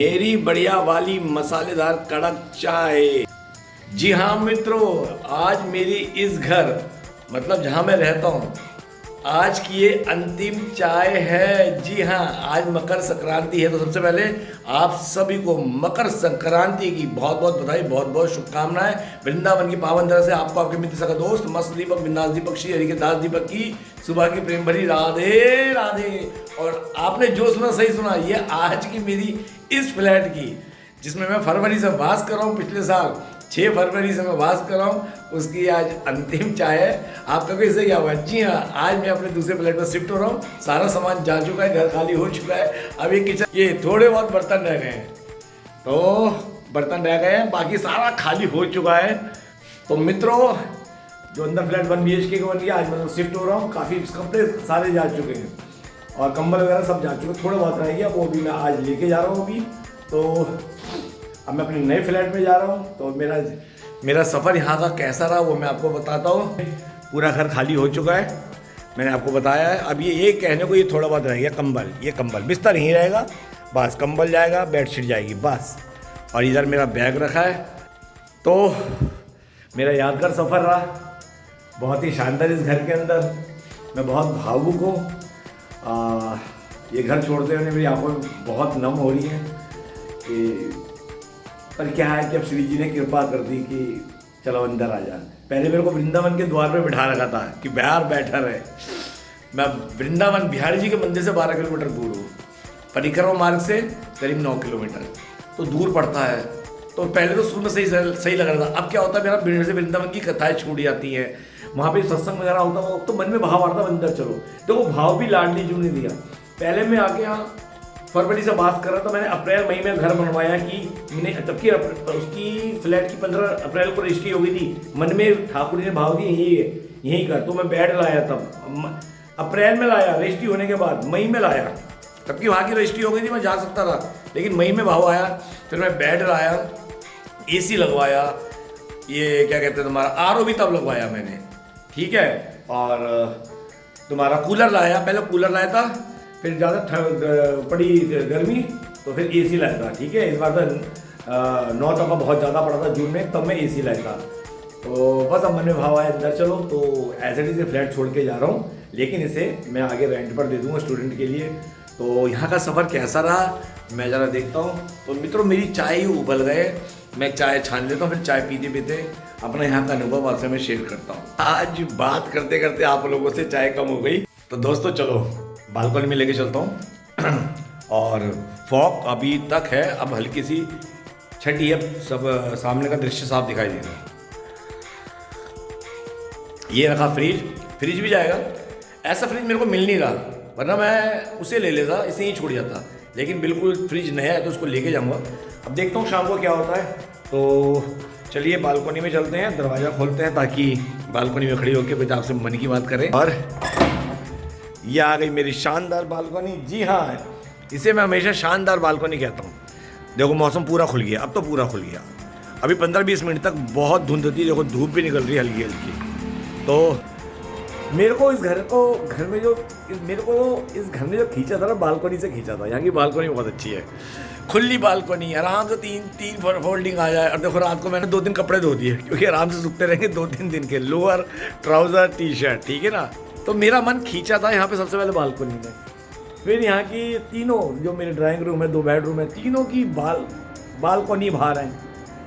मेरी बढ़िया वाली मसालेदार कड़क चाय। जी हाँ मित्रों, आज मेरी इस घर मतलब जहाँ मैं रहता हूँ आज की ये अंतिम चाय है। जी हाँ, आज मकर संक्रांति है, तो सबसे पहले आप सभी को मकर संक्रांति की बहुत बहुत बधाई, बहुत बहुत शुभकामनाएं। वृंदावन की पावन धरा से आपको आपके मित्र सका दोस्त मस्त दीपक बिंदास दीपक श्री हरि के दास दीपक की सुबह की प्रेम भरी राधे राधे। और आपने जो सुना सही सुना, ये आज की मेरी इस फ्लैट की जिसमें मैं फरवरी से वास कर रहा हूँ, पिछले साल 6 फरवरी से मैं वास कर रहा हूँ, उसकी आज अंतिम चाय है। आपका कोई इससे क्या हुआ? जी हाँ, आज मैं अपने दूसरे फ्लैट में शिफ्ट हो रहा हूँ। सारा सामान जा चुका है, घर खाली हो चुका है। अब ये किचन, ये थोड़े बहुत बर्तन रह गए हैं, तो बर्तन रह गए हैं, बाकी सारा खाली हो चुका है। तो मित्रों, जो अंदर फ्लैट 1 BHK का बन गया, आज मैं शिफ्ट हो रहा हूँ। काफ़ी कपड़े सारे जा चुके हैं और कंबल वगैरह सब जा चुके, थोड़ा बहुत रह गया, वो भी मैं आज लेके जा रहा हूँ अभी। तो अब मैं अपने नए फ्लैट में जा रहा हूँ। तो मेरा सफ़र यहाँ का कैसा रहा वो मैं आपको बताता हूँ। पूरा घर खाली हो चुका है, मैंने आपको बताया है। अब ये कहने को ये थोड़ा बहुत रह गया, कंबल, ये कंबल बिस्तर यहीं रहेगा, बस कंबल जाएगा, बेडशीट जाएगी बस। और इधर मेरा बैग रखा है। तो मेरा यादगार सफ़र रहा, बहुत ही शानदार। इस घर के अंदर मैं बहुत भावुक हूँ। ये घर छोड़ते हुए मेरी आंखों में बहुत नम हो रही है कि, पर क्या है कि अब श्री जी ने कृपा कर दी कि चलो अंदर आ जा। पहले मेरे को वृंदावन के द्वार पे बिठा रखा था कि बाहर बैठा रहे। मैं वृंदावन बिहारी जी के मंदिर से 12 किलोमीटर दूर हूँ, परिक्रमा मार्ग से करीब 9 किलोमीटर, तो दूर पड़ता है। तो पहले तो शुरू में सही लग रहा था। अब क्या होता है, मेरा से वृंदावन की कथाएं छूट जाती हैं, वहाँ पे सत्संग वगैरह होता है, तो मन में भाव आता है अंदर चलो। तो वो भाव भी लाडली जी ने दिया। पहले मैं आके यहाँ फरवरी से बात कर रहा था, मैंने अप्रैल मई में घर बनवाया कि मैंने, तबकि उसकी फ्लैट की 15 अप्रैल को रजिस्ट्री हो गई थी। मन में ठाकुर जी ने भाव दिया यही कर। तो मैं बेड लाया, तब अप्रैल में लाया, रजिस्ट्री होने के बाद मई में लाया, तबकि वहाँ की रजिस्ट्री हो गई थी, मैं जा सकता था, लेकिन मई में भाव आया। फिर मैं बेड लाया, AC लगवाया, ये क्या कहते हैं तुम्हारा RO भी तब लगवाया मैंने, ठीक है। और तुम्हारा कूलर लाया, पहले कूलर लाया था, फिर ज़्यादा पड़ी गर्मी तो फिर AC लाया था, ठीक है। इस बार तो 9 टका बहुत ज़्यादा पड़ा था जून में, तब मैं AC लाया था। तो बस अब मन में भाव आया अंदर चलो, तो ऐसे ही से फ्लैट छोड़ के जा रहा हूँ, लेकिन इसे मैं आगे रेंट पर दे दूँगा स्टूडेंट के लिए। तो यहाँ का सफ़र कैसा रहा मैं ज़रा देखता हूँ। तो मित्रों, मेरी चाय उबल गए, मैं चाय छान लेता हूँ, फिर चाय पीते पीते अपना यहाँ का अनुभव आपसे मैं शेयर करता हूँ। आज बात करते करते आप लोगों से चाय कम हो गई, तो दोस्तों चलो बालकनी में लेके चलता हूँ। और फॉग अभी तक है, अब हल्की सी छठी है, सब सामने का दृश्य साफ दिखाई दे रहा है। ये रखा फ्रिज भी जाएगा। ऐसा फ्रिज मेरे को मिल नहीं रहा, वरना मैं उसे ले लेता, इसे ही छूट जाता, लेकिन बिल्कुल फ्रिज नया है तो उसको लेके जाऊँगा। अब देखता हूँ शाम को क्या होता है। तो चलिए बालकनी में चलते हैं, दरवाज़ा खोलते हैं ताकि बालकनी में खड़ी होकर कुछ आपसे मन की बात करें। और ये आ गई मेरी शानदार बालकनी। जी हाँ, इसे मैं हमेशा शानदार बालकनी कहता हूँ। देखो मौसम पूरा खुल गया, अब तो पूरा खुल गया। अभी 15-20 मिनट तक बहुत धुंध थी, देखो धूप भी निकल रही है हल्की हल्की। तो मेरे को इस घर में जो खींचा था ना, बालकनी से खींचा था। यहाँ की बालकनी बहुत अच्छी है, खुली बालकनी, आराम से तीन फोल्डिंग आ जाए। और देखो रात को मैंने 2 दिन कपड़े धो दिए, क्योंकि आराम से सूखते रहेंगे 2-3 दिन के, लोअर ट्राउज़र टी-शर्ट, ठीक है ना। तो मेरा मन खींचा था यहाँ पे सबसे पहले बालकनी में। फिर यहाँ की तीनों, जो मेरे ड्राइंग रूम है, 2 बेडरूम है, तीनों की बालकनी बाहर है।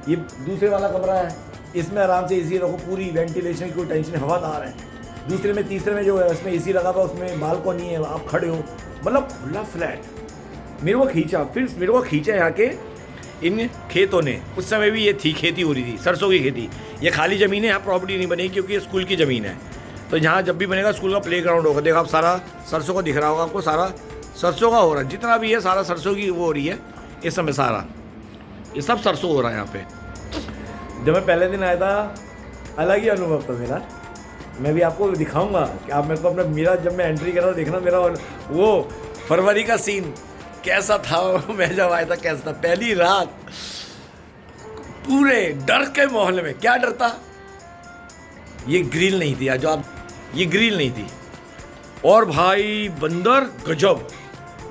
ये दूसरे वाला कमरा है, इसमें आराम से AC रखो, पूरी वेंटिलेशन की कोई टेंशन, हवादार है। दूसरे में, तीसरे में जो है उसमें AC लगा हुआ, उसमें बालकनी है, आप खड़े हो, मतलब खुला फ्लैट। मेरे को खींचा, फिर मेरे को खींचा यहाँ के इन खेतों ने। उस समय भी ये थी, खेती हो रही थी, सरसों की खेती। ये खाली ज़मीन है, यहाँ प्रॉपर्टी नहीं बनेगी क्योंकि ये स्कूल की ज़मीन है। तो यहाँ जब भी बनेगा स्कूल का प्लेग्राउंड होगा। देखो आप सारा सरसों का दिख रहा होगा आपको, सारा सरसों का हो रहा है, जितना भी है सारा सरसों की वो हो रही है इस समय, सारा ये सब सरसों हो रहा है यहाँ पे। जब मैं पहले दिन आया था, अलग ही अनुभव था मेरा। मैं भी आपको दिखाऊंगा कि आप मेरे को मेरा जब मैं एंट्री कर रहा था, देखना मेरा वो फरवरी का सीन कैसा था। मैं जब आया था कैसा था, पहली रात पूरे डर के माहौल में। क्या डर था? ये ग्रिल नहीं थी, जो आप, ये ग्रिल नहीं थी। और भाई बंदर गजब,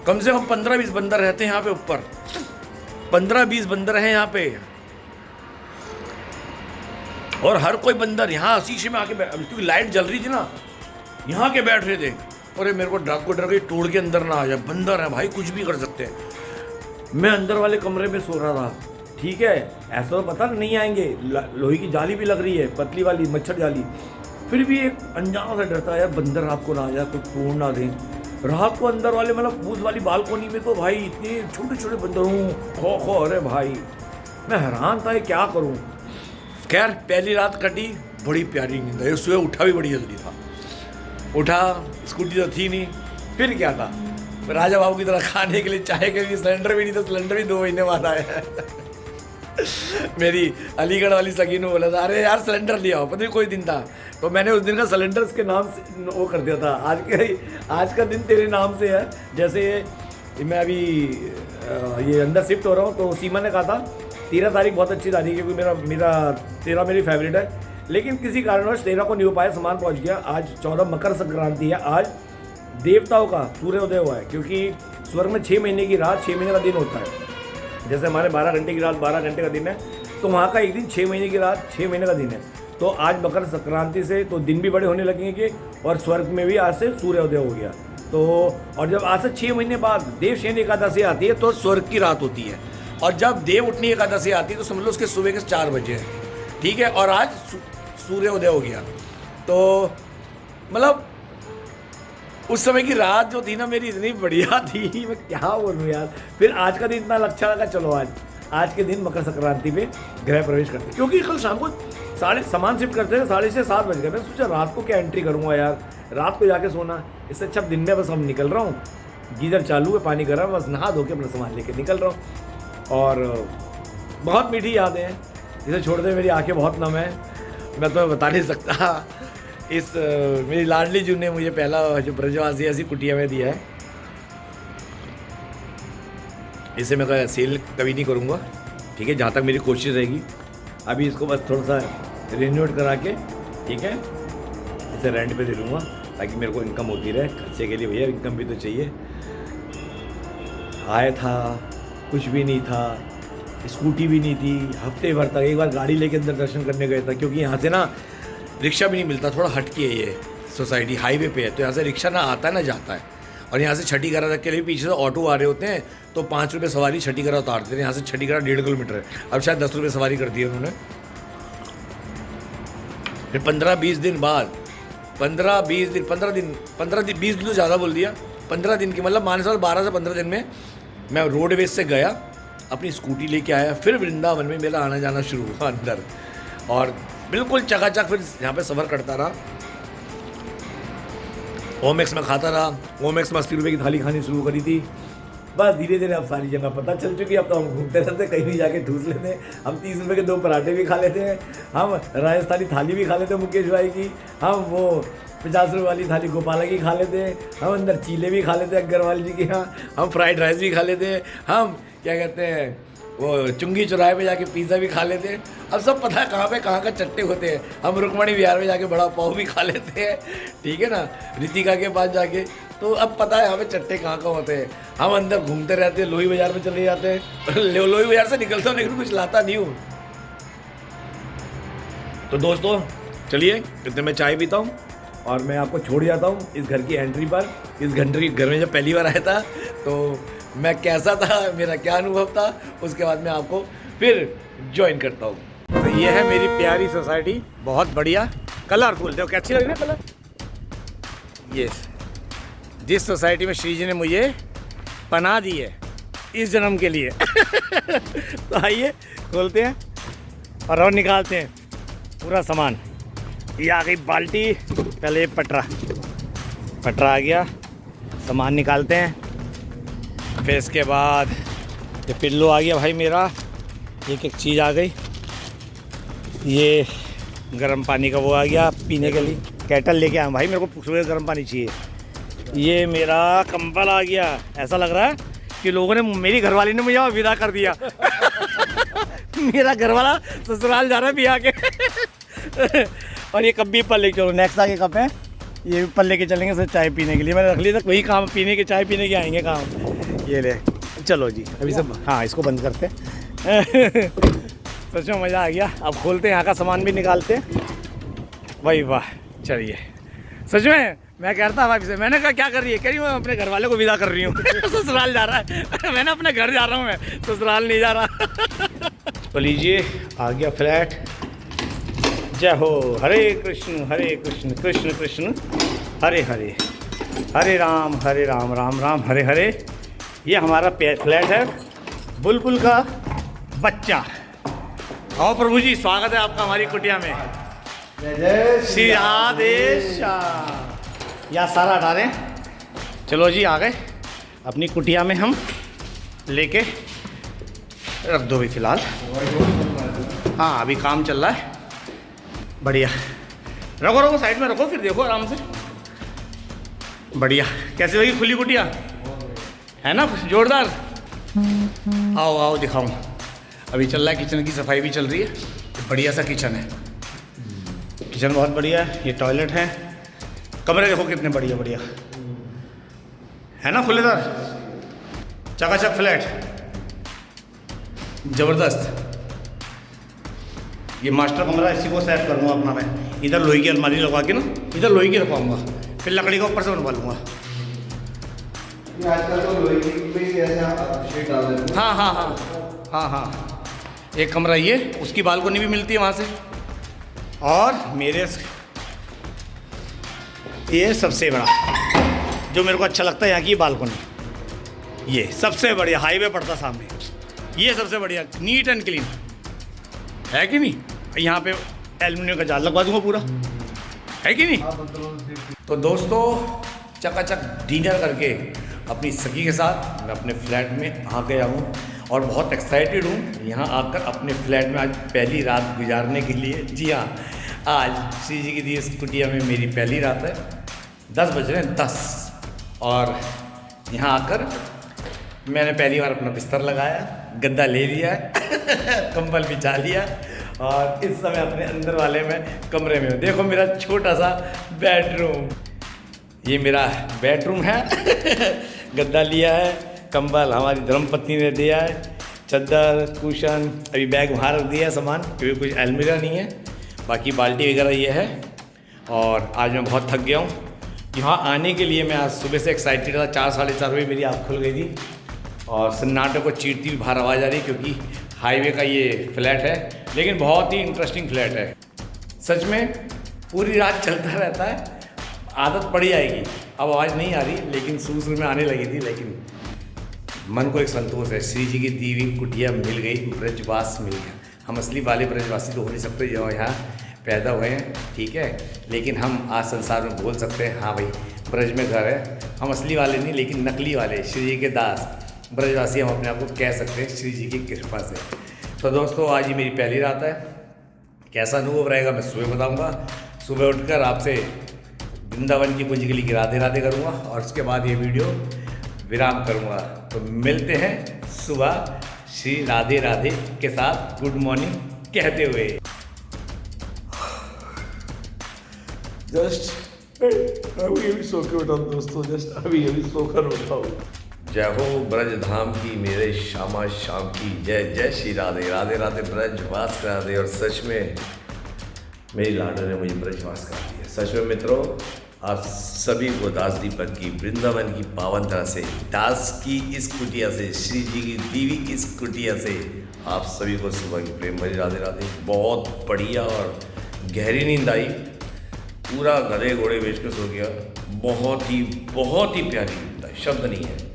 कम से कम 15-20 बंदर रहते हैं यहाँ पे ऊपर। 15-20 बंदर हैं यहाँ पे, और हर कोई बंदर यहाँ शीशे में आके क्योंकि लाइट जल रही थी ना, यहाँ के बैठ रहे थे। अरे मेरे को डर गई तोड़ के अंदर ना आ जाए, बंदर है भाई, कुछ भी कर सकते हैं। मैं अंदर वाले कमरे में सो रहा था, ठीक है, ऐसा तो पता नहीं आएंगे, लोहे की जाली भी लग रही है, पतली वाली मच्छर जाली, फिर भी एक अनजान सा डरता है यार बंदर रात को ना आ जाए, कुछ तोड़ ना दें। रात को अंदर वाले मतलब बूथ वाली बालकोनी में तो भाई इतने छोटे छोटे बंदर हूँ, खो अरे भाई मैं हैरान था क्या करूँ। खैर पहली रात कटी, बड़ी प्यारी नींद आई, सुबह उठा भी बड़ी जल्दी था, उठा, स्कूटी तो थी नहीं, फिर क्या था, राजा बाबू की तरह खाने के लिए चाय के लिए सिलेंडर भी नहीं था, सिलेंडर भी 2 महीने बाद आया है। मेरी अलीगढ़ वाली सगी ने बोला था अरे यार सिलेंडर ले आओ, पता नहीं कोई दिन था, तो मैंने उस दिन का सिलेंडर के नाम से वो कर दिया था, आज का दिन तेरे नाम से है। जैसे मैं अभी ये अंदर शिफ्ट हो रहा हूँ, तो सीमा ने कहा था 13 तारीख बहुत अच्छी तारीख है, क्योंकि मेरा 13 मेरी फेवरेट है, लेकिन किसी कारणवश 13 को नहीं हो पाया, सामान पहुँच गया। आज 14 मकर संक्रांति है, आज देवताओं का सूर्योदय हुआ है, क्योंकि स्वर्ग में 6 महीने की रात 6 महीने का दिन होता है। जैसे हमारे 12 घंटे की रात 12 घंटे का दिन है, तो वहाँ का एक दिन 6 महीने की रात 6 महीने का दिन है। तो आज मकर संक्रांति से तो दिन भी बड़े होने लगेंगे, और स्वर्ग में भी आज से सूर्योदय हो गया। तो और जब आज से 6 महीने बाद देवशयनी एकादशी आती है, तो स्वर्ग की रात होती है, और जब देव उठनी एकादशी आती है तो समझ लो उसके सुबह के 4 बजे है, ठीक है, और आज सूर्योदय हो गया। तो मतलब उस समय की रात जो थी ना मेरी इतनी बढ़िया थी, मैं क्या बोलूँ यार। फिर आज का दिन इतना अच्छा लगा, चलो आज के दिन मकर संक्रांति पे गृह प्रवेश करते, क्योंकि कल शाम को सामान शिफ्ट करते थे, 6:30 7 बज गए। मैं सोचा रात को क्या एंट्री करूँगा यार, रात को जाके सोना, इससे अच्छा दिन में बस हम निकल रहा हूँ, गीजर चालू है, पानी गर्म, बस नहा धो के अपना सामान लेके निकल रहा हूँ। और बहुत मीठी यादें हैं, जिसे छोड़ते मेरी आंखें बहुत नम है, मैं तो बता नहीं सकता। इस मेरी लाडली जू ने मुझे पहला जो ब्रजवासी ऐसी कुटिया में दिया है, इसे मैं सेल कभी नहीं करूँगा, ठीक है, जहाँ तक मेरी कोशिश रहेगी। अभी इसको बस थोड़ा सा रिन्यूट करा के, ठीक है, इसे रेंट पे दे दूँगा, ताकि मेरे को इनकम होती रहे, खर्चे के लिए भैया इनकम भी तो चाहिए। आया था कुछ भी नहीं था, स्कूटी भी नहीं थी, हफ्ते भर तक एक बार गाड़ी लेके अंदर दर्शन करने गए था, क्योंकि यहाँ से ना रिक्शा भी नहीं मिलता, थोड़ा हट के है ये सोसाइटी, हाईवे पे है, तो यहाँ से रिक्शा ना आता है ना जाता है, और यहाँ से छठीगढ़ तक के लिए पीछे से ऑटो आ रहे होते हैं, तो 5 रुपये सवारी छठीगढ़ उतारते हैं। यहाँ से छठीगढ़ 1.5 किलोमीटर है, अब शायद 10 रुपये सवारी कर दी है उन्होंने। फिर 15-20 दिन बाद 20 दिन तो ज़्यादा बोल दिया, 15 दिन की मतलब मान लो 12 से 15 दिन में मैं रोडवेज से गया, अपनी स्कूटी लेके आया, फिर वृंदावन में मेरा आना जाना शुरू हुआ अंदर, और बिल्कुल चकाचक फिर यहाँ पे सफ़र करता रहा। ओमेक्स में खाता रहा, ओमेक्स में 80 रुपये की थाली खानी शुरू करी थी। बस धीरे धीरे अब सारी जगह पता चल चुकी, अब तो हम घूमते रहते, कहीं भी जाके ठूस लेते हैं। हम 30 रुपये के 2 पराठे भी खा लेते हैं, हम राजस्थानी थाली भी खा लेते हैं मुकेश भाई की, हम वो 50 रुपये वाली थाली गोपाला की खा लेते हैं, हम अंदर चीले भी खा लेते हैं अग्रवाल जी के यहाँ, हम फ्राइड राइस भी खा लेते हैं, हम क्या कहते हैं वो चुंगी चौराहे पे जाके पिज़्ज़ा भी खा लेते हैं। अब सब पता है कहाँ पे कहाँ का चट्टे होते हैं। हम रुक्मणी विहार में जाके बड़ा पाव भी खा लेते हैं, ठीक है ना, रितिका के पास जाके, तो अब पता है हमें चट्टे कहाँ कहाँ होते हैं। हम अंदर घूमते रहते हैं, लोही बाजार में चले जाते हैं, लोही बाजार से निकलता हूँ लेकिन कुछ लाता नहीं हूँ। तो दोस्तों चलिए इतने में चाय पीता हूँ और मैं आपको छोड़ जाता हूँ इस घर की एंट्री पर। इस घर में जब पहली बार आया था तो मैं कैसा था, मेरा क्या अनुभव था, उसके बाद मैं आपको फिर ज्वाइन करता हूँ। तो ये है मेरी प्यारी सोसाइटी, बहुत बढ़िया, कलरफुल, देखो कैसी लग रही है कलर। ये जिस सोसाइटी में श्री जी ने मुझे पनाह दी है इस जन्म के लिए। तो आइए खोलते हैं और निकालते हैं पूरा सामान। ये आ गई बाल्टी, पहले ये पटरा आ गया, सामान निकालते हैं। फिर इसके बाद ये पिल्लो आ गया भाई मेरा, एक चीज़ आ गई। ये गर्म पानी का वो आ गया पीने के लिए, केटल लेके आया भाई, मेरे को सुबह गर्म पानी चाहिए। ये मेरा कंबल आ गया, ऐसा लग रहा है कि लोगों ने, मेरी घरवाली ने मुझे विदा कर दिया। मेरा घरवाला ससुराल जा रहा है बिया के। और ये कप भी ऊपर लेके चलो, नेक्स्ट आगे कप है, ये ऊपर लेके चलेंगे सर चाय पीने के लिए। मैंने रख लिया था, वही काम पीने के, चाय पीने के आएंगे काम। ये ले चलो जी अभी सब, हाँ इसको बंद करते हैं। सच में मज़ा आ गया। अब खोलते हैं, यहाँ का सामान भी निकालते हैं। भाई वाह, चलिए। सच में मैं कह रहा था भाभी से, मैंने कहा क्या कर रही है, कह रही मैं अपने घर वाले को विदा कर रही हूँ। ससुराल जा रहा है। मैंने अपने घर जा रहा हूँ, मैं ससुराल नहीं जा रहा। तो लीजिए, आ गया फ्लैट। जय हो, हरे कृष्ण कृष्ण कृष्ण हरे हरे, हरे राम राम राम हरे हरे। ये हमारा फ्लैट है, बुलबुल का बच्चा। आओ प्रभु जी, स्वागत है आपका हमारी कुटिया में। श्री आदेश या सारा डालें। चलो जी, आ गए अपनी कुटिया में। हम लेके रख दो भी फिलहाल। हाँ अभी काम चल रहा है, बढ़िया। रखो साइड में रखो, फिर देखो आराम से। बढ़िया। कैसी लगी खुली कुटिया, है ना जोरदार। आओ आओ दिखाऊं। अभी चल रहा है, किचन की सफाई भी चल रही है। बढ़िया सा किचन है, किचन बहुत बढ़िया है। ये टॉयलेट है, कमरे देखो कितने बढ़िया बढ़िया है ना, खुलेदार चकाचक फ्लैट, ज़बरदस्त। ये मास्टर कमरा, इसी को सेट करूँगा अपना मैं। इधर लोहे की अलमारी लगवा के ना, इधर लोहे की रखवाऊँगा, फिर लकड़ी का ऊपर से बनवा लूँगा। आजकल तो लोहे की भी ऐसा शीट डाल देते हैं। हाँ हाँ हाँ हाँ हाँ। एक कमरा ये, उसकी बालकोनी भी मिलती है वहाँ से। और मेरे ये सबसे बड़ा जो मेरे को अच्छा लगता है यहाँ की बालकोनी, ये सबसे बढ़िया। हाईवे पड़ता सामने, ये सबसे बढ़िया, नीट एंड क्लीन है कि नहीं। यहाँ पे एल्युमिनियम का जाल लगवा दूंगा पूरा, है कि नहीं। तो दोस्तों, चकाचक डिनर करके अपनी सखी के साथ मैं अपने फ्लैट में आ गया हूँ और बहुत एक्साइटेड हूँ यहाँ आकर अपने फ्लैट में आज पहली रात गुजारने के लिए। जी हाँ, आज श्री जी की दी इस कुटिया में मेरी पहली रात है। 10 बज रहे हैं 10, और यहाँ आकर मैंने पहली बार अपना बिस्तर लगाया, गद्दा ले लिया, कंबल बिछा लिया, और इस समय अपने अंदर वाले में कमरे में हूँ। देखो मेरा छोटा सा बेडरूम, ये मेरा बेडरूम है। गद्दा लिया है, कंबल हमारी धर्मपत्नी ने दिया है, चादर, कुशन। अभी बैग वहाँ रख दिया है सामान, क्योंकि कुछ अलमीरा नहीं है। बाकी बाल्टी वगैरह ये है। और आज मैं बहुत थक गया हूँ। यहाँ आने के लिए मैं आज सुबह से एक्साइटेड था। 4 साढ़े 4 बजे मेरी आँख खुल गई थी और सन्नाटे को चीरती हुई बाहर आवाज़ आ रही, क्योंकि हाईवे का ये फ्लैट है, लेकिन बहुत ही इंटरेस्टिंग फ्लैट है। सच में पूरी रात चलता रहता है, आदत पड़ जाएगी। अब आवाज़ नहीं आ रही, लेकिन शुरू में आने लगी थी। लेकिन मन को एक संतोष है, श्री जी की दी हुई कुटिया मिल गई, ब्रजवास मिल गया। हम असली वाले ब्रजवासी तो हो नहीं सकते जो यहाँ पैदा हुए हैं, ठीक है, लेकिन हम आज संसार में बोल सकते हैं हाँ भाई ब्रज में घर है। हम असली वाले नहीं, लेकिन नकली वाले, श्री जी के दास ब्रजवासी हम अपने आप को कह सकते हैं श्री जी की कृपा से। तो दोस्तों, आज ही मेरी पहली रात है। कैसा अनुभव रहेगा मैं सुबह बताऊँगा। सुबह उठकर आपसे वृंदावन की कुंजगली की राधे राधे करूँगा, और उसके बाद ये वीडियो विराम करूँगा। तो मिलते हैं सुबह श्री राधे राधे के साथ गुड मॉर्निंग कहते हुए। जस्ट अभी सो के उठा दोस्तों, जस्ट अभी सोकर उठा हूँ। जय हो ब्रज धाम की, मेरे श्यामा श्याम की जय। जय श्री राधे राधे राधे, ब्रजवास करा दे। और सच में मेरी लाडो ने मुझे ब्रजवास करा दिया। सच में मित्रों, आप सभी को दास दीपक की वृंदावन की पावन तरह से, दास की इस कुटिया से, श्री जी की दीवी इस कुटिया से आप सभी को सुबह की प्रेम भरी राधे राधे। बहुत बढ़िया और गहरी नींद आई, पूरा गधे घोड़े बेच के सो गया। बहुत ही प्यारी नींद आई, शब्द नहीं है।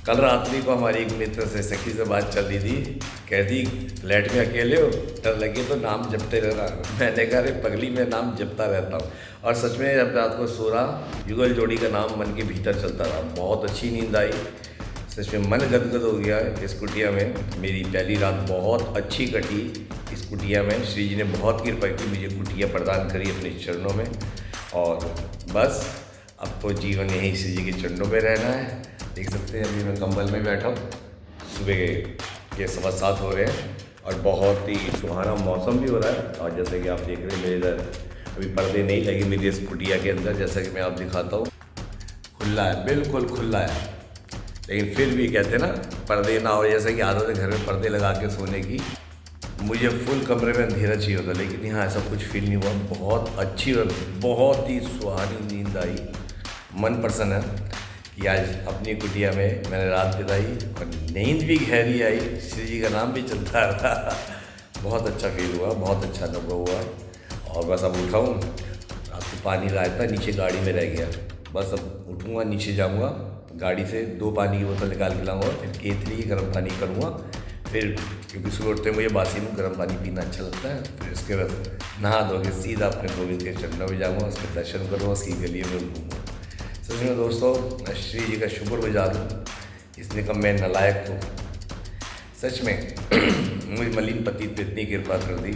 कल रात्रि को हमारी एक मित्र से, सखी से बात चल रही थी। कहती फ्लैट में अकेले हो, डर लगे तो नाम जपते रहना। मैंने कहा अरे पगली, मैं नाम जपता रहता हूँ। और सच में जब रात को सो रहा, युगल जोड़ी का नाम मन के भीतर चलता रहा। बहुत अच्छी नींद आई, सच में मन गदगद हो गया इस कुटिया में। मेरी पहली रात बहुत अच्छी कटी इस कुटिया में। श्री जी ने बहुत कृपा की, मुझे कुटिया प्रदान करी अपने चरणों में। और बस अब तो जीवन यही श्री जी के चरणों में रहना है। देख सकते हैं अभी मैं कंबल में बैठा हूँ। सुबह के 7:15 हो रहे हैं और बहुत ही सुहाना मौसम भी हो रहा है। और जैसे कि आप देख रहे हैं, मेरे इधर अभी पर्दे नहीं लगे मेरी इस कुटिया के अंदर। जैसा कि मैं आप दिखाता हूँ, खुला है, बिल्कुल खुला है। लेकिन फिर भी कहते हैं ना पर्दे ना हो, जैसे कि आदत है घर में पर्दे लगा के सोने की। मुझे फुल कमरे में अंधेरा चाहिए होता, लेकिन यहाँ ऐसा कुछ फील नहीं हुआ। बहुत अच्छी और बहुत ही सुहानी नींद आई। मन प्रसन्न है कि आज अपनी कुटिया में मैंने रात बिताई और नींद भी गहरी आई, श्री जी का नाम भी चलता रहा। बहुत अच्छा फील हुआ, बहुत अच्छा अनुभव हुआ। और बस अब उठाऊँ, आपको पानी लाया था नीचे गाड़ी में रह गया, बस अब उठूँगा नीचे जाऊँगा, गाड़ी से 2 पानी की बोतल निकाल के लाऊँगा, फिर केतली गर्म पानी करूँगा, फिर क्योंकि सुबह उठते मुझे बासी में गर्म पानी पीना अच्छा लगता है। फिर इसके बाद नहा धो के सीधा अपने गोविंद के चरणों में जाऊँगा, उसके दर्शन करूँगा, उसकी गलियों में घूमूँगा। सच में दोस्तों, मैं श्री जी का शुक्रगुजार हूँ, इसने कहा मैं नालायक हूँ। सच में मुझे मलिन पति पे इतनी कृपा कर दी,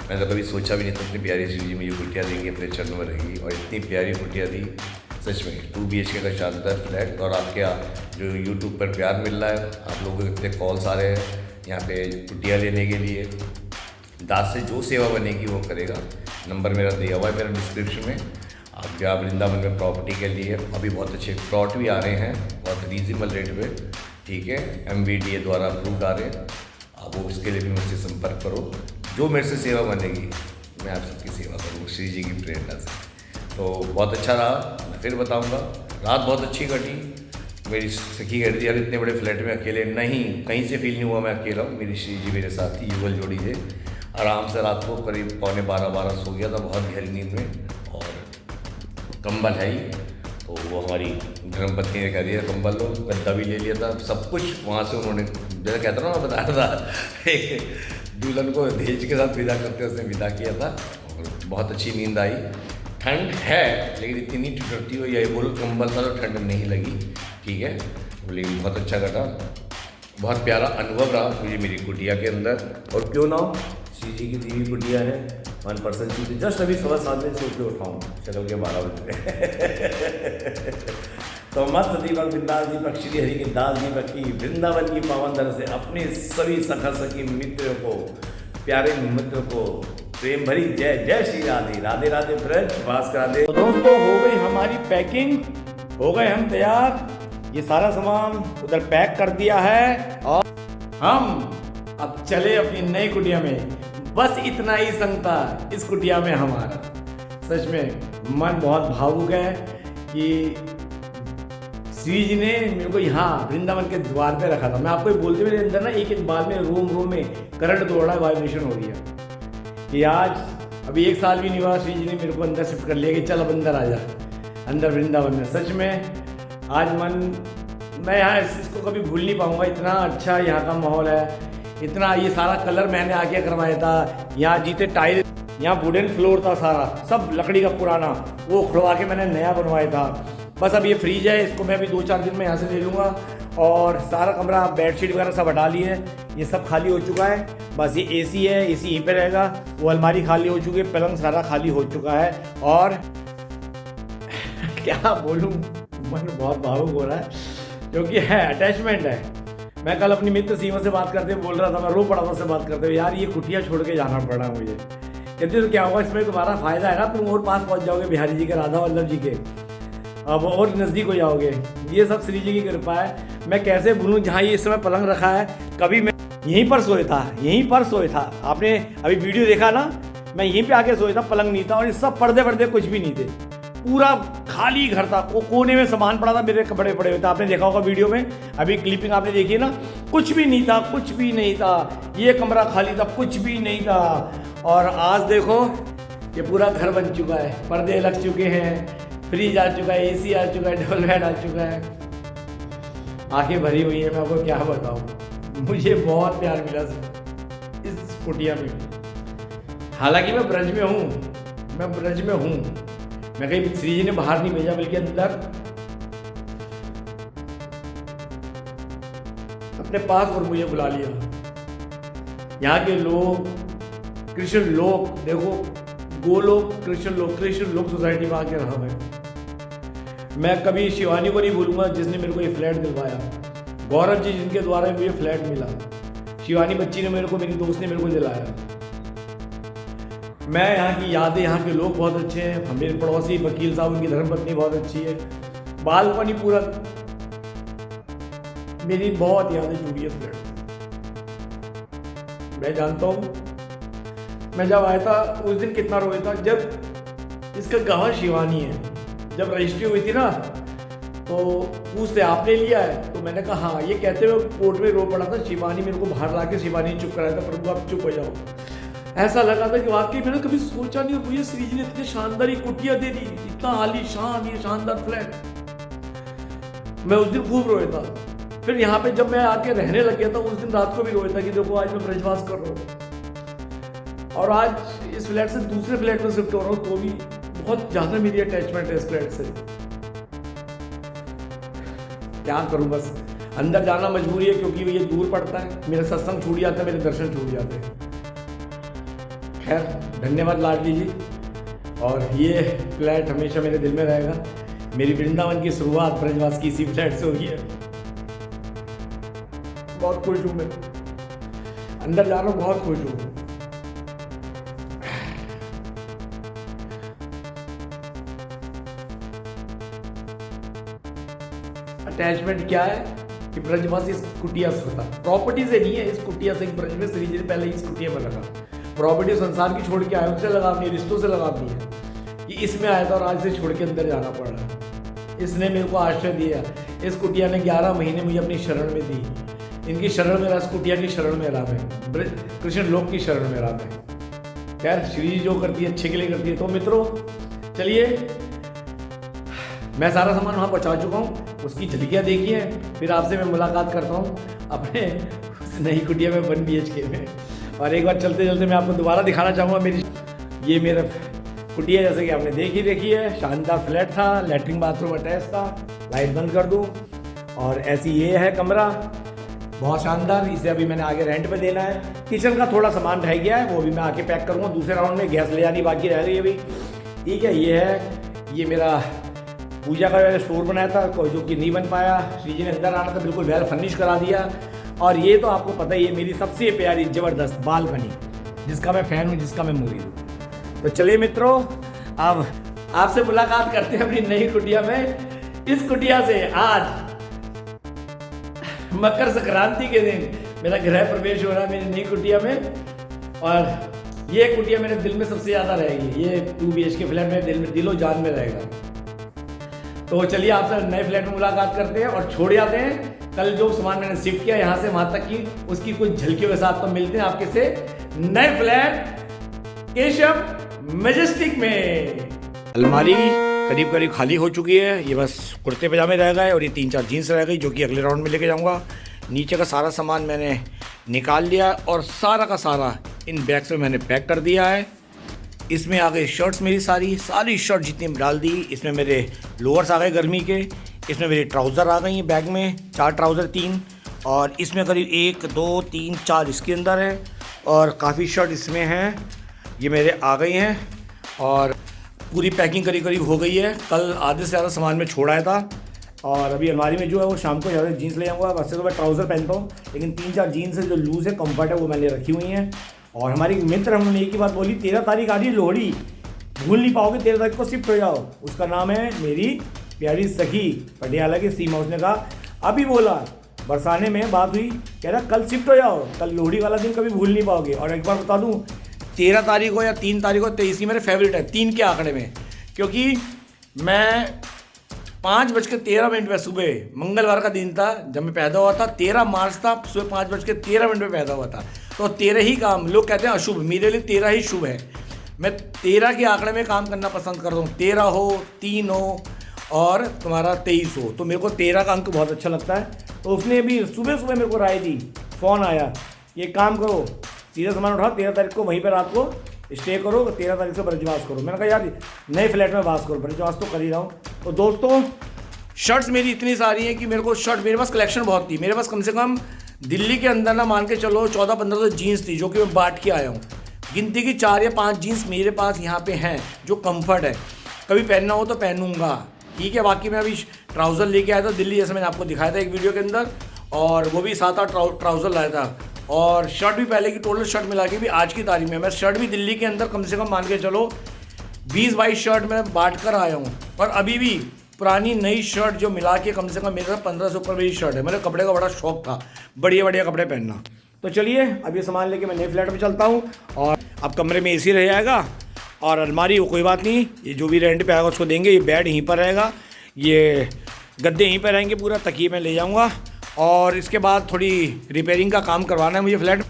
मैंने तो कभी सोचा भी नहीं था इतनी प्यारी श्री जी मुझे कुटिया देंगे, अपने चरणों में रहेगी, और इतनी प्यारी कुटिया दी। सच में 2 BHK का शानदार फ्लैट। और आपके जो यूट्यूब पर प्यार मिल रहा है, आप लोगों के इतने कॉल्स आ रहे हैं यहाँ पे कुटिया लेने के लिए। दास से जो सेवा बनेगी वो करेगा। नंबर मेरा दिया हुआ है मेरा डिस्क्रिप्शन में। आप क्या वृंदावन में प्रॉपर्टी के लिए अभी बहुत अच्छे प्लॉट भी आ रहे हैं, बहुत रीजनेबल रेट पे, ठीक है, MVDA द्वारा अप्रूव्ड आ रहे हैं। आप वो उसके लिए भी मुझसे संपर्क करो। जो मेरे से सेवा बनेगी मैं आप सबकी सेवा करूँगा श्री जी की प्रेरणा से। तो बहुत अच्छा रहा, मैं फिर बताऊँगा। रात बहुत अच्छी कटी। मेरी सखी कहती थी यार इतने बड़े फ्लैट में अकेले नहीं, कहीं से फील नहीं हुआ मैं अकेला हूँ। मेरी श्री जी मेरे साथ थी, युगल जोड़ी थे। आराम से रात को करीब 11:45 सो गया था बहुत गहरी नींद में। और कंबल है ही, तो वो हमारी धर्मपत्नी ने कह दिया कंबल लो, गद्दा भी ले लिया था, सब कुछ वहाँ से उन्होंने, जैसा कहता ना मैं बता रहा था, एक दुल्हन को दहेज के साथ विदा करते उसने विदा किया था। और बहुत अच्छी नींद आई। ठंड है लेकिन इतनी नहीं ठंडती हो, ये बोलो कंबल था तो ठंड नहीं लगी, ठीक है, लेकिन बहुत अच्छा कटा। बहुत प्यारा अनुभव रहा मुझे मेरी कुटिया के अंदर। और क्यों ना हो, श्री जी की दीवी कुटिया है, 1% चीज़। जस्ट अभी 7:15 सो के उठाऊँ, चल के 12 बजे। तो मस्त दीपक बिंदास दीपक श्री हरि के दास दीपक की वृंदावन की पावन धर से अपने सभी सखा सखी मित्रों को, प्यारे मित्रों को प्रेम भरी जय जय श्री राधे। राधे राधे ब्रज वास करा दे। तो दोस्तों हो गई हमारी पैकिंग, हो गए हम तैयार। ये सारा सामान उधर पैक कर दिया है और हम अब चले अपनी नई कुटिया में। बस इतना ही संग था इस कुटिया में हमारा। सच में मन बहुत भावुक है कि श्री जी ने मेरे को यहाँ वृंदावन के द्वार पे रखा था। मैं आपको बोलते मेरे अंदर ना एक बाल में रोम में करंट दौड़ रहा है, वाइब्रेशन हो रही है कि आज अभी 1 साल भी नहीं हुआ, श्री जी ने मेरे को अंदर शिफ्ट कर लिया कि चल अब अंदर आ जा, अंदर वृंदावन में। सच में आज मैं यहाँ इसको कभी भूल नहीं पाऊँगा। इतना अच्छा यहाँ का माहौल है, इतना ये सारा कलर मैंने आके करवाया था। यहाँ जीते टाइल, यहाँ वुडन फ्लोर था सारा, सब लकड़ी का पुराना, वो खुलवा के मैंने नया बनवाया था। बस अब ये फ्रीज है, इसको मैं अभी 2-4 दिन में यहाँ से ले लूँगा। और सारा कमरा बेडशीट वगैरह सब हटा लिए, ये सब खाली हो चुका है। बस ये एसी है, एसी यहीं पे रहेगा। वो अलमारी खाली हो चुकी है, पलंग सारा खाली हो चुका है। और क्या बोलूँ, मन बहुत भावुक हो रहा है क्योंकि है अटैचमेंट है। मैं कल अपनी मित्र सीमा से बात करते बोल रहा था, मैं रो पड़ा था उससे बात करते हुए, यार ये कुटिया छोड़ के जाना पड़ रहा मुझे। कहते तो क्या होगा, इसमें तुम्हारा फायदा है ना, तुम और पास पहुँच जाओगे बिहारी जी के, राधा वल्लभ जी के, अब और नज़दीक हो जाओगे। ये सब श्री जी की कृपा है। मैं कैसे भूलूं जहाँ ये इस समय पलंग रखा है, कभी मैं यहीं पर सोया था, यहीं पर सोया था। आपने अभी वीडियो देखा ना, मैं यहीं पे आके सोया था, पलंग नहीं था और ये सब पर्दे कुछ भी नहीं थे, पूरा खाली घर था। कोने में सामान पड़ा था, मेरे कपड़े पड़े हुए थे, आपने देखा होगा वीडियो में, अभी क्लिपिंग आपने देखी है ना। कुछ भी नहीं था, कुछ भी नहीं था, ये कमरा खाली था, कुछ भी नहीं था। और आज देखो ये पूरा घर बन चुका है, पर्दे लग चुके हैं, फ्रिज आ चुका है, एसी आ चुका है, डबल बेड आ चुका है। आंखें भरी हुई है, मैं आपको क्या बताऊं। मुझे बहुत प्यार मिला इस कुटिया में। हालांकि मैं ब्रज में हूँ, मैं कहीं श्री जी ने बाहर नहीं भेजा, बल्कि अंदर अपने पास और मुझे बुला लिया। यहाँ के लोग, कृष्ण लोक, देखो गोलोक कृष्ण लोक सोसाइटी में आके रहा मैं। मैं कभी शिवानी को नहीं भूलूंगा जिसने मेरे को ये फ्लैट दिलवाया, गौरव जी जिनके द्वारा मुझे फ्लैट मिला, शिवानी बच्ची ने मेरे को, मेरी दोस्त ने मेरे को दिलाया। मैं यहाँ की यादें, यहाँ के लोग बहुत अच्छे हैं, मेरे पड़ोसी वकील साहब, उनकी धर्मपत्नी बहुत अच्छी है, बालकनी पूरा मेरी बहुत यादें जुड़ी है फ्लैट। मैं जानता हूँ मैं जब आया था उस दिन कितना रोया था। जब इसका गवाह शिवानी है, जब रजिस्ट्री हुई थी ना तो पूछते आपने लिया है, तो मैंने कहा हाँ। ये कहते हुए कोर्ट में रो पड़ा था। शिवानी मेरे को बाहर ला के शिवानी चुप कराया था, प्रभु आप चुप हो जाओ। ऐसा लगा था कि वाकई मैंने कभी सोचा नहीं मुझे श्रीजी ने इतनी शानदार कुटिया दे दी, इतना आलीशान ये शानदार फ्लैट। मैं उस दिन खूब रोया था। फिर यहाँ पे जब मैं आके रहने लग गया था उस दिन रात को भी रोया था कि देखो आज मैं ब्रजवास कर रहा हूँ, और आज इस फ्लैट से दूसरे फ्लैट में शिफ्ट हो रहा हूँ, तो भी बहुत ज्यादा मेरी अटैचमेंट है इस फ्लैट से। क्या करूँ, बस अंदर जाना मजबूरी है क्योंकि ये दूर पड़ता है। मेरे सत्संग छूट जाते हैं, मेरे दर्शन छूट जाते हैं। खैर धन्यवाद लाडली जी, और ये फ्लैट हमेशा मेरे दिल में रहेगा। मेरी वृंदावन की शुरुआत ब्रजवास की इसी फ्लैट से हुई है। बहुत खुश हूँ मैं, अंदर जा रहा हूँ, बहुत खुश हूँ। अटैचमेंट क्या है कि ब्रजवास इस कुटिया से होता, प्रॉपर्टी से नहीं है, इस कुटिया से। ब्रज में श्री जी ने पहले इस कुटिया में लगा। प्रॉपर्टी संसार की छोड़ के आया, उससे लगाव नहीं, रिश्तों से लगाव नहीं है कि इसमें आया था और आज से छोड़ के अंदर जाना पड़ रहा है। इसने मेरे को आश्रय दिया। इस कुटिया ने 11 महीने मुझे अपनी शरण में दी। इनकी शरण में रहा, इस कुटिया की शरण में रहा मैं, कृष्ण लोक की शरण में रहा मैं। खैर श्री जी जो करती है अच्छे के लिए करती है। तो मित्रों चलिए, मैं सारा सामान वहाँ पहुँचा चुका हूँ, उसकी झलकियाँ देखिए, फिर आपसे मैं मुलाकात करता हूँ अपने उस नई कुटिया में 1 BHK में। और एक बार चलते चलते मैं आपको दोबारा दिखाना चाहूँगा ये मेरा कुटिया, जैसे कि आपने देखी है। शानदार फ्लैट था, लैट्रिन बाथरूम अटैच था। लाइट बंद कर दूँ, और ऐसी ये है कमरा, बहुत शानदार। इसे अभी मैंने आगे रेंट पे देना है। किचन का थोड़ा सामान रह गया है, वो भी मैं आके पैक करूँगा। दूसरे राउंड में गैस ले जानी बाकी रह गई अभी, ठीक है। ये मेरा पूजा का स्टोर बनाया था जो कि नहीं बन पाया। श्री जी ने अंदर आना था, बिल्कुल वेल फर्निश करा दिया। और ये तो आपको पता ही है, मेरी सबसे प्यारी ज़बरदस्त बालकनी, जिसका मैं फ़ैन हूँ, जिसका मैं मुरीद हूँ। तो चलिए मित्रों, अब आपसे मुलाकात करते हैं अपनी नई कुटिया में। इस कुटिया से आज मकर संक्रांति के दिन मेरा गृह प्रवेश हो रहा है मेरी नई कुटिया में, और ये कुटिया मेरे दिल में सबसे ज़्यादा रहेगी। ये 2 BHK फ्लैट मेरे दिलो जान में रहेगा। तो चलिए आपसे नए फ्लैट में मुलाकात करते हैं और छोड़ जाते हैं। कल जो सामान मैंने शिफ्ट किया यहाँ से वहाँ तक की, उसकी कुछ झलकियों के साथ तो मिलते हैं आपके से नए फ्लैट केशव मैजेस्टिक में। अलमारी करीब करीब खाली हो चुकी है। ये बस कुर्ते पजामे रह गए और ये 3-4 जीन्स रह गई, जो कि अगले राउंड में लेके जाऊँगा। नीचे का सारा सामान मैंने निकाल लिया और सारा का सारा इन बैग्स में मैंने पैक कर दिया है। इसमें आ गई शर्ट्स, मेरी सारी शर्ट जितनी डाल दी। इसमें मेरे लोअर्स आ गए गर्मी के। इसमें मेरी ट्राउज़र आ गई हैं बैग में, 4 ट्राउज़र 3, और इसमें करीब 1 2 3 4 इसके अंदर है, और काफ़ी शर्ट इसमें हैं। ये मेरे आ गई हैं और पूरी पैकिंग करीब हो गई है। कल आधे से ज़्यादा सामान में छोड़ आया था, और अभी अलमारी में जो है वो शाम को ज़्यादा जीन्स ले जाऊँगा। वैसे तो मैं ट्राउज़र पहनता हूँ, लेकिन 3-4 जीन्स है जो लूज़ है, कम्फर्ट है, वो मैंने रखी हुई हैं। और हमारी मित्र हमने एक ही बात बोली, 13 तारीख आ रही लोहड़ी, भूल नहीं पाओगे, 13 तारीख को शिफ्ट हो जाओ। उसका नाम है मेरी प्यारी सखी पटियाला की सीमा। उसने कहा अभी बोला, बरसाने में बात हुई, कह रहा कल शिफ्ट हो जाओ, कल लोहड़ी वाला दिन कभी भूल नहीं पाओगे। और एक बार बता दूं, 13 तारीख को या 3 तारीख को 23 मेरे फेवरेट है, 3 के आंकड़े में, क्योंकि मैं 5:13 में सुबह, मंगलवार का दिन था जब मैं पैदा हुआ था, 13 मार्च था, सुबह 5:13 में पैदा हुआ था। तो 13 ही काम, लोग कहते हैं अशुभ, मेरे लिए 13 ही शुभ है। मैं 13 के आंकड़े में काम करना पसंद करता हूँ। 13 हो, 3 हो और तुम्हारा 23 हो, तो मेरे को 13 का अंक बहुत अच्छा लगता है। तो उसने भी सुबह मेरे को राय दी, फ़ोन आया, ये काम करो, सीधा सामान उठाओ, 13 तारीख को वहीं पर रात को स्टे करो, 13 तारीख से ब्रजवास करो। मैंने कहा यार नए फ्लैट में वास करो, ब्रजवास तो कर ही रहा हूँ। तो दोस्तों शर्ट्स मेरी इतनी सारी हैं कि मेरे को शर्ट, मेरे पास कलेक्शन बहुत थी। मेरे पास कम से कम दिल्ली के अंदर ना मान के चलो 14-15 जीन्स थी, जो कि मैं बांट के आया हूँ। गिनती की 4 या 5 जीन्स मेरे पास यहाँ पे हैं जो कंफर्ट है, कभी पहनना हो तो पहनूंगा, ठीक है। बाकी मैं अभी ट्राउज़र लेके आया था दिल्ली, जैसे मैंने आपको दिखाया था एक वीडियो के अंदर, और वो भी 7-8 ट्राउज़र लाया था, और शर्ट भी पहले की टोटल शर्ट मिला के भी आज की तारीख में मैं शर्ट भी दिल्ली के अंदर कम से कम मान के चलो 20-22 शर्ट मैं बांट कर आया हूँ। और अभी भी पुरानी नई शर्ट जो मिला के कम से कम मेरे साथ 15 से ऊपर मेरी शर्ट है। मेरे कपड़े का बड़ा शौक था, बढ़िया बढ़िया कपड़े पहनना। तो चलिए अब ये सामान लेके मैं नए फ्लैट में चलता हूँ। और अब कमरे में एसी रह जाएगा और अलमारी, वो कोई बात नहीं, ये जो भी रेंट पे आएगा उसको देंगे। ये बेड यहीं पर रहेगा, ये गद्दे यहीं पर रहेंगे, पूरा तकिए मैं ले जाऊँगा। और इसके बाद थोड़ी रिपेयरिंग का काम करवाना है मुझे फ्लैट,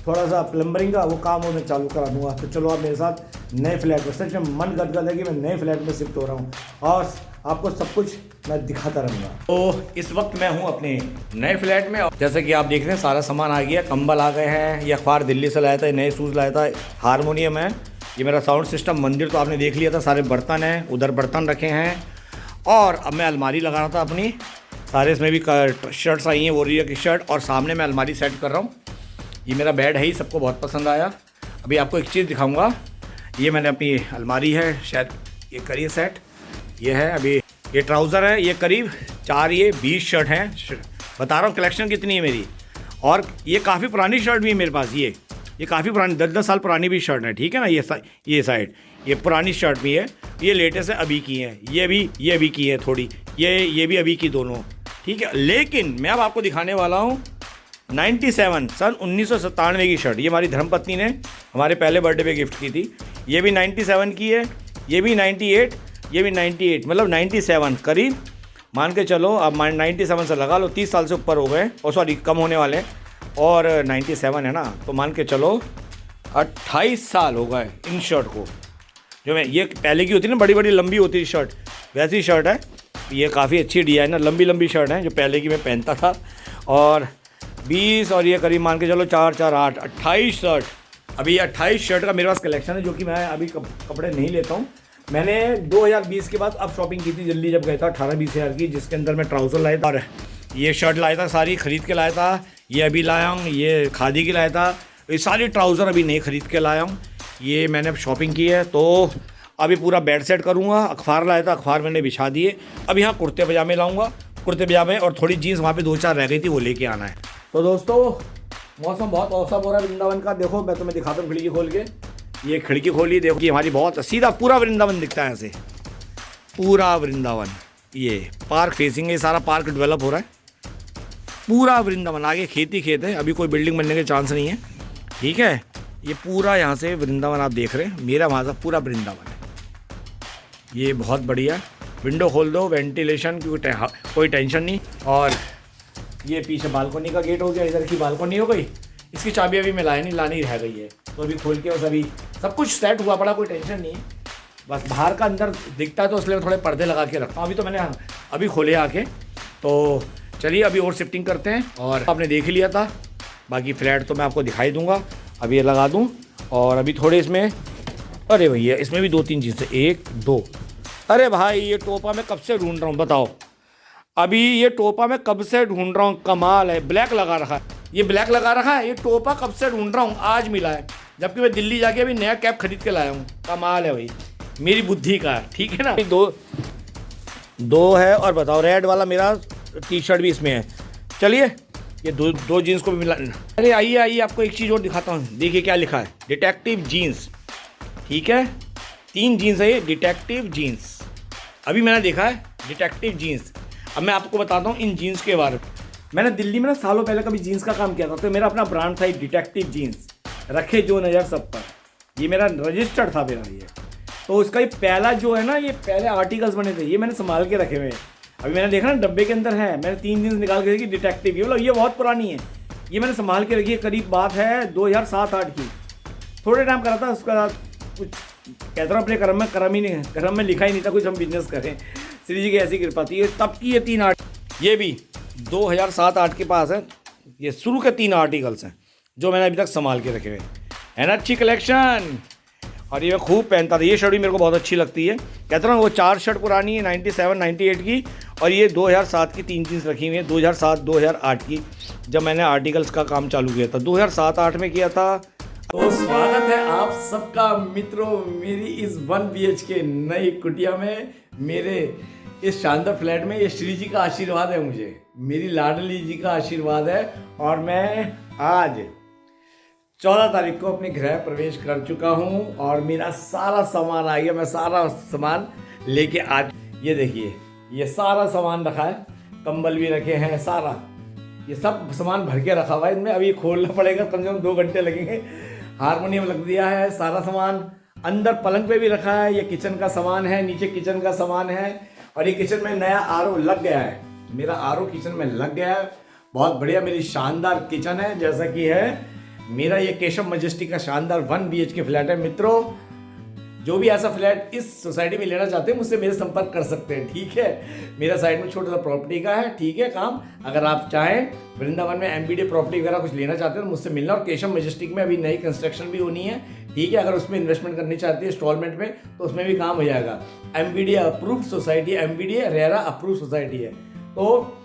थोड़ा सा प्लम्बरिंग का वो काम हो मैं चालू करा दूँगा। तो चलो आप मेरे साथ नए फ्लैट में, सच में मन गदगद है कि मैं नए फ्लैट में शिफ्ट हो रहा हूँ और आपको सब कुछ मैं दिखाता रहूँगा। तो इस वक्त मैं हूँ अपने नए फ्लैट में। जैसे कि आप देख रहे हैं सारा सामान आ गया, कंबल आ गए हैं, ये अखबार दिल्ली से लाया था, नए शूज़ लाया था, हारमोनियम है, ये मेरा साउंड सिस्टम, मंदिर तो आपने देख लिया था, सारे बर्तन हैं, उधर बर्तन रखे हैं। और अब मैं अलमारी लगा रहा था अपनी, सारे इसमें भी शर्ट्स आई हैं, वॉरियर की शर्ट, और सामने मैं अलमारी सेट कर रहा हूँ। ये मेरा बेड है ही, सबको बहुत पसंद आया। अभी आपको एक चीज़ दिखाऊंगा, ये मैंने अपनी अलमारी है, शायद ये करिए सेट, ये है। अभी ये ट्राउज़र है, ये करीब 4 ये 20 शर्ट हैं, बता रहा हूँ कलेक्शन कितनी है मेरी। और ये काफ़ी पुरानी शर्ट भी है मेरे पास, ये काफ़ी पुरानी 10-10 साल पुरानी भी शर्ट है, ठीक है ना। ये साइड ये पुरानी शर्ट भी है, ये लेटेस्ट है, अभी की है, ये अभी की है थोड़ी, ये भी अभी की दोनों, ठीक है। लेकिन मैं अब आपको दिखाने वाला हूँ 97 सन 1997 की शर्ट। ये हमारी धर्मपत्नी ने हमारे पहले बर्थडे पे गिफ्ट की थी। ये भी 97 की है, ये भी 98, ये भी 98, मतलब 97 करीब मान के चलो। अब 97 से लगा लो, 30 साल से ऊपर हो गए, और सॉरी कम होने वाले हैं, और 97 है ना, तो मान के चलो 28 साल हो गए इन शर्ट को। जो मैं, ये पहले की होती है ना, बड़ी बड़ी लंबी होती है शर्ट, वैसी शर्ट है। ये काफ़ी अच्छी डिज़ाइन है, लंबी शर्ट है, जो पहले की मैं पहनता था। और 20 और ये करीब मान के चलो 4 4 8 28 शर्ट। अभी ये 28 शर्ट का मेरे पास कलेक्शन है, जो कि मैं अभी कपड़े नहीं लेता हूँ। मैंने 2020 के बाद अब शॉपिंग की थी दिल्ली, जब गया था 18-20 हज़ार की, जिसके अंदर मैं ट्राउज़र लाया था और ये शर्ट लाया था, सारी ख़रीद के लाया था। ये अभी लाया हूँ, ये खादी की लाया था, ये सारी ट्राउज़र अभी नहीं ख़रीद के लाया हूँ, ये मैंने शॉपिंग की है। तो अभी पूरा बेड सेट करूँगा। अखबार लाया था, अखबार मैंने बिछा दिए। अब यहाँ कुर्ते पजामे लाऊँगा, कुर्ते पजामे, और थोड़ी जीन्स वहाँ पे 2-4 रह गई थी, वो लेके आना है। तो दोस्तों मौसम बहुत औसम हो रहा है वृंदावन का। देखो मैं तुम्हें दिखाता हूँ खिड़की खोल के, ये खिड़की खोली, देखो कि हमारी बहुत सीधा पूरा वृंदावन दिखता है ऐसे, पूरा वृंदावन। ये पार्क फेसिंग है, सारा पार्क डेवलप हो रहा है, पूरा वृंदावन। आगे खेत ही खेत है, अभी कोई बिल्डिंग बनने के चांस नहीं है, ठीक है। ये पूरा यहाँ से वृंदावन आप देख रहे हैं, मेरा वहाँ से पूरा वृंदावन है। ये बहुत बढ़िया, विंडो खोल दो, वेंटिलेशन की कोई टेंशन नहीं। और ये पीछे बालकोनी का गेट हो गया, इधर की बालकोनी हो गई। इसकी चाबी अभी मैं लाया नहीं, लानी रह गई है, तो अभी खोल के बस अभी सब कुछ सेट हुआ पड़ा, कोई टेंशन नहीं है। बस बाहर का अंदर दिखता है तो इसलिए थोड़े पर्दे लगा के रखता हूँ। अभी तो मैंने अभी खोले आके। तो चलिए अभी और शिफ्टिंग करते हैं। और आपने देख ही लिया था, बाकी फ्लैट तो मैं आपको दिखाई दूँगा। अभी ये लगा दूँ, और अभी थोड़े इसमें, अरे भैया इसमें भी 2-3 चीज़ें, 1 2, अरे भाई ये टोपा मैं कब से ढूंढ रहा हूँ, बताओ। अभी ये टोपा मैं कब से ढूंढ रहा हूँ, कमाल है। ब्लैक लगा रखा है, ये ब्लैक लगा रखा है, ये टोपा कब से ढूंढ रहा हूँ, आज मिला है। जबकि मैं दिल्ली जाके अभी नया कैप खरीद के लाया हूँ। कमाल है भाई, मेरी बुद्धि का, ठीक है ना। दो है, और बताओ रेड वाला मेरा टी शर्ट भी इसमें है। चलिए ये दो जीन्स को भी मिला। अरे आइए आपको एक चीज़ और दिखाता हूँ, देखिए क्या लिखा है, डिटेक्टिव जीन्स, ठीक है। 3 जीन्स है ये, डिटेक्टिव जीन्स। अभी मैंने देखा है डिटेक्टिव जीन्स। अब मैं आपको बताता हूँ इन जीन्स के बारे में। मैंने दिल्ली में ना सालों पहले कभी जीन्स का काम किया था, तो मेरा अपना ब्रांड था डिटेक्टिव जीन्स, रखे जो नज़र सब पर। ये मेरा रजिस्टर्ड था मेरा ये। तो उसका ये पहला जो है ना, ये पहले आर्टिकल्स बने थे, ये मैंने संभाल के रखे हुए हैं। अभी मैंने देखा ना डब्बे के अंदर है, मैंने 3 जीन्स निकाल के देखी डिटेक्टिव, ये मतलब ये बहुत पुरानी है, ये मैंने संभाल के रखी है। करीब बात है 2007-8 की, थोड़े टाइम करा था, उसका कुछ कहता हूँ अपने कर्म में कर्म में लिखा ही नहीं था कुछ हम बिजनेस करें। श्री जी की ऐसी कृपा थी। ये तब की ये 3 ये भी 2007-8 के पास है, ये शुरू के 3 आर्टिकल्स हैं जो मैंने अभी तक संभाल के रखे हुए हैं। अच्छी कलेक्शन, और ये मैं खूब पहनता था। ये शर्ट भी मेरे को बहुत अच्छी लगती है। कहता हूँ वो 4 शर्ट पुरानी है 97-98 की, और ये 2007 की 3 जीन्स रखी हुई है, 2007-2008 की, जब मैंने आर्टिकल्स का काम चालू किया था, 2007-8 में किया था। तो स्वागत है आप सबका मित्रों मेरी इस 1 BHK नई कुटिया में, मेरे इस शानदार फ्लैट में। ये श्री जी का आशीर्वाद है, मुझे मेरी लाडली जी का आशीर्वाद है। और मैं आज 14 तारीख को अपने गृह प्रवेश कर चुका हूँ, और मेरा सारा सामान आ गया। मैं सारा सामान लेके आज, ये देखिए ये सारा सामान रखा है, कंबल भी रखे हैं, सारा ये सब सामान भर के रखा हुआ है इनमें। अभी खोलना पड़ेगा, कम से कम 2 घंटे लगेंगे। हारमोनियम रख दिया है, सारा सामान अंदर पलंग पे भी रखा है। ये किचन का सामान है, नीचे किचन का सामान है। और ये किचन में नया आरओ लग गया है, मेरा आरओ किचन में लग गया है। बहुत बढ़िया मेरी शानदार किचन है, जैसा कि है मेरा ये केशव मजेस्टिक का शानदार 1 BHK फ्लैट है। मित्रों, जो भी ऐसा फ्लैट इस सोसाइटी में लेना चाहते हैं मुझसे मेरे संपर्क कर सकते हैं, ठीक है। मेरा साइड में छोटा सा प्रॉपर्टी का है, ठीक है काम। अगर आप चाहें वृंदावन में MBD प्रॉपर्टी वगैरह कुछ लेना चाहते हैं तो मुझसे मिलना। और केशव मजेस्टिक में अभी नई कंस्ट्रक्शन भी होनी है, ठीक है। अगर उसमें इन्वेस्टमेंट करनी चाहते हैं इंस्टॉलमेंट में तो उसमें भी काम हो जाएगा। MBD approved society, MBD RERA approved society है। तो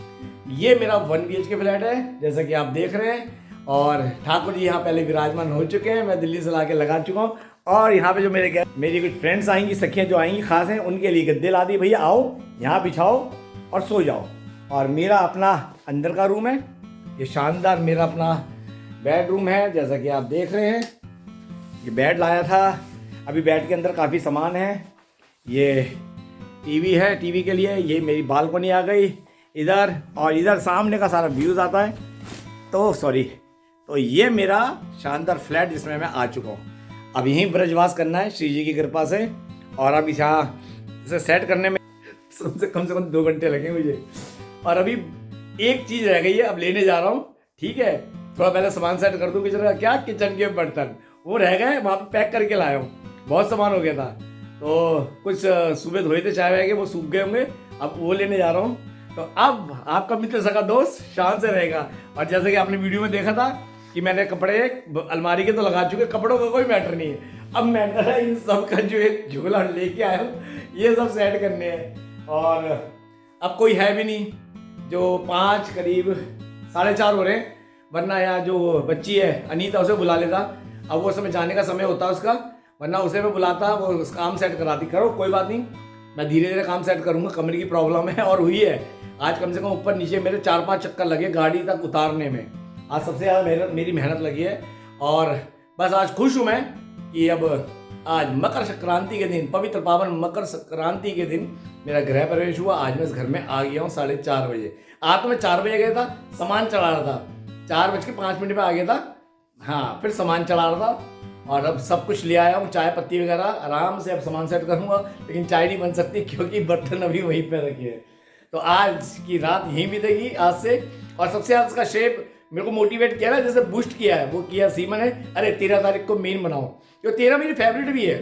ये मेरा 1 BHK फ्लैट है, जैसा कि आप देख रहे हैं। और ठाकुर जी यहाँ पहले विराजमान हो चुके हैं, मैं दिल्ली से ला के लगा चुका हूँ। और यहाँ पे जो मेरी कुछ फ्रेंड्स आएंगी, सखियाँ जो आएंगी खास हैं, उनके लिए गद्दे ला दी, भैया आओ यहाँ बिछाओ और सो जाओ। और मेरा अपना अंदर का रूम है, ये शानदार मेरा अपना बेडरूम है, जैसा कि आप देख रहे हैं। ये बेड लाया था, अभी बेड के अंदर काफ़ी सामान है। ये टीवी है, टीवी के लिए ये मेरी बालकनी आ गई इधर, और इधर सामने का सारा व्यूज़ आता है। तो ये मेरा शानदार फ्लैट जिसमें मैं आ चुका हूँ। अब यहीं ब्रजवास करना है श्री जी की कृपा से। और अब यहाँ इसे सेट करने में कम से कम 2 घंटे लगे मुझे। और अभी एक चीज़ रह गई है, अब लेने जा रहा हूँ, ठीक है। थोड़ा पहले सामान सेट कर दूँ किचन का, क्या किचन के बर्तन वो रह गए, वहाँ पे पैक करके लाया हूँ, बहुत सामान हो गया था। तो कुछ सुबह धोए थे चाय वाय, वो सूख गए होंगे, अब वो लेने जा रहा हूँ। तो अब आपका मित्र सका दोस्त शान से रहेगा। और जैसे कि आपने वीडियो में देखा था कि मैंने कपड़े अलमारी के तो लगा चुके, कपड़ों का कोई मैटर नहीं है। अब मैटर है इन सब का जो एक झोला लेके आया हूँ, ये सब सेट करने हैं। और अब कोई है भी नहीं, जो 5 करीब 4:30 हो रहे हैं, वरना यहाँ जो बच्ची है अनीता उसे बुला लेता। अब वो समय जाने का समय होता है उसका, वरना उसे मैं बुलाता, वो काम सेट कराती। करो कोई बात नहीं, मैं धीरे धीरे काम सेट करूँगा। कमरे की प्रॉब्लम है और हुई है, आज कम से कम ऊपर नीचे मेरे 4-5 चक्कर लगे गाड़ी तक उतारने में। आज सबसे ज़्यादा मेरी मेहनत लगी है। और बस आज खुश हूँ मैं कि अब आज मकर संक्रांति के दिन, पवित्र पावन मकर संक्रांति के दिन मेरा गृह प्रवेश हुआ। आज मैं इस घर में आ गया हूँ 4:30 बजे। आज तो मैं 4 बजे गया था, सामान चढ़ा रहा था, 4:05 पे आ गया था। हाँ, फिर सामान चढ़ा रहा था। और अब सब कुछ ले आया हूँ, चाय पत्ती वगैरह, आराम से अब सामान सेट करूँगा। लेकिन चाय नहीं बन सकती क्योंकि बर्तन अभी वहीं पर रखे हैं। तो आज की रात यहीं बीतेगी आज से। और सबसे ज़्यादा इसका शेप मेरे को मोटिवेट किया ना, जैसे बूस्ट किया है, वो किया सीमन है। अरे 13 तारीख को मेन बनाओ, क्योंकि 13 मेरी फेवरेट भी है।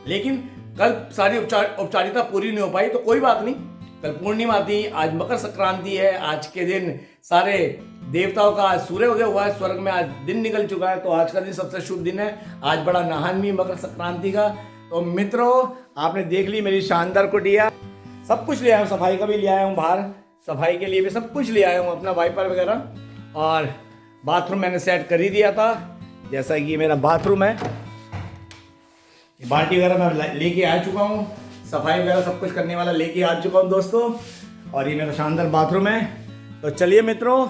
लेकिन कल सारी औपचारिकता पूरी नहीं हो पाई, तो कोई बात नहीं, कल पूर्णिमा थी, आज मकर संक्रांति है। आज के दिन सारे देवताओं का सूर्य उदय हुआ है, स्वर्ग में आज दिन निकल चुका है। तो आज का दिन सबसे शुभ दिन है। आज बड़ा नहान भी मकर संक्रांति का। तो मित्रों, आपने देख ली मेरी शानदार कुटिया, सब कुछ ले आया हूँ, सफाई का भी ले आया हूँ, बाहर सफाई के लिए भी सब कुछ ले आया हूँ, अपना वाइपर वगैरह। और बाथरूम मैंने सेट कर ही दिया था, जैसा कि मेरा बाथरूम है। बाल्टी वगैरह मैं लेके आ चुका हूँ, सफाई वगैरह सब कुछ करने वाला लेके आ चुका हूँ दोस्तों। और ये मेरा शानदार बाथरूम है। तो चलिए मित्रों,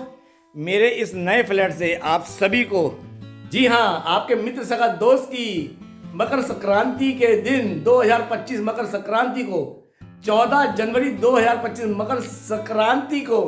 मेरे इस नए फ्लैट से आप सभी को, जी हाँ, आपके मित्र सगा दोस्त की मकर संक्रांति के दिन 2025 मकर संक्रांति को, 14 जनवरी 2025 मकर संक्रांति को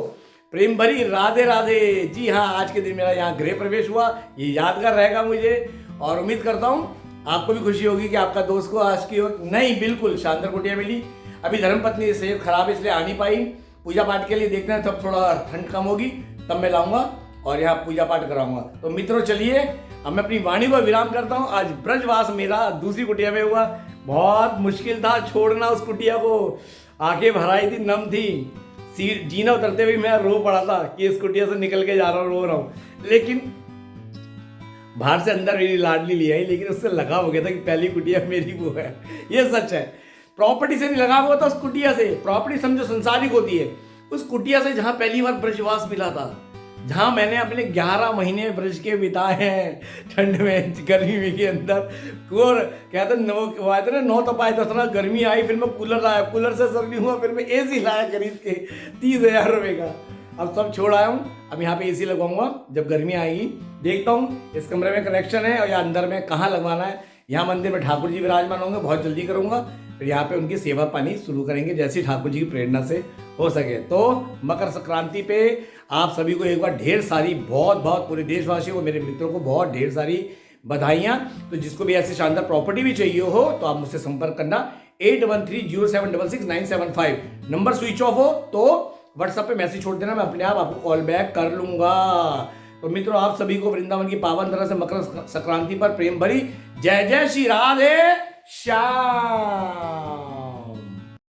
प्रेम भरी राधे राधे। जी हाँ, आज के दिन मेरा यहाँ गृह प्रवेश हुआ, ये यादगार रहेगा मुझे। और उम्मीद करता हूँ आपको भी खुशी होगी कि आपका दोस्त को आज की नहीं बिल्कुल शानदार कुटिया मिली। अभी धर्मपत्नी की सेहत खराब है इसलिए आ नहीं पाई, पूजा पाठ के लिए देखना है, तब थोड़ा ठंड कम होगी तब मैं लाऊंगा और यहाँ पूजा पाठ कराऊंगा। तो मित्रों चलिए, अब मैं अपनी वाणी को विराम करता हूँ। आज ब्रजवास मेरा दूसरी कुटिया में हुआ, बहुत मुश्किल था छोड़ना उस कुटिया को, आंखें भराई थी, नम थी, सीट जीना उतरते हुए मैं रो पड़ा था कि इस कुटिया से निकल के जा रहा हूँ, रो रहा हूँ। लेकिन बाहर से अंदर मेरी लाडली ले आई, लेकिन उससे लगा हो गया था कि पहली कुटिया मेरी वो है। ये सच है, प्रॉपर्टी से नहीं लगा हुआ था उस कुटिया से। प्रॉपर्टी समझो संसारिक होती है, उस कुटिया से जहाँ पहली बार ब्रजवास मिला था, जहाँ मैंने अपने 11 महीने ब्रज के बिताए हैं, ठंड में गर्मी के अंदर। और कहते 9 तपाए 10 ना, गर्मी आई, फिर मैं कूलर लाया, कूलर से सर्दी हुआ, फिर मैं AC लाया खरीद के 30,000 रुपये का। अब सब छोड़ आया हूँ, अब यहाँ पे AC लगवाऊंगा जब गर्मी आएगी। देखता हूँ इस कमरे में कनेक्शन है और या अंदर में कहाँ लगवाना है। यहाँ मंदिर में ठाकुर जी विराजमान होंगे, बहुत जल्दी करूँगा। फिर यहाँ पे उनकी सेवा पानी शुरू करेंगे जैसे ठाकुर जी की प्रेरणा से हो सके। तो मकर संक्रांति पे आप सभी को एक बार ढेर सारी बहुत बहुत पूरे देशवासियों को, मेरे मित्रों को बहुत ढेर सारी बधाइयाँ। तो जिसको भी ऐसी शानदार प्रॉपर्टी भी चाहिए हो तो आप मुझसे संपर्क करना। 8130766975 नंबर स्विच ऑफ हो तो व्हाट्सएप पे मैसेज छोड़ देना, मैं अपने आप आपको कॉल बैक कर लूंगा। तो मित्रों, आप सभी को वृंदावन की पावन तरह से मकर संक्रांति पर प्रेम भरी जय जय श्री राधे श्याम।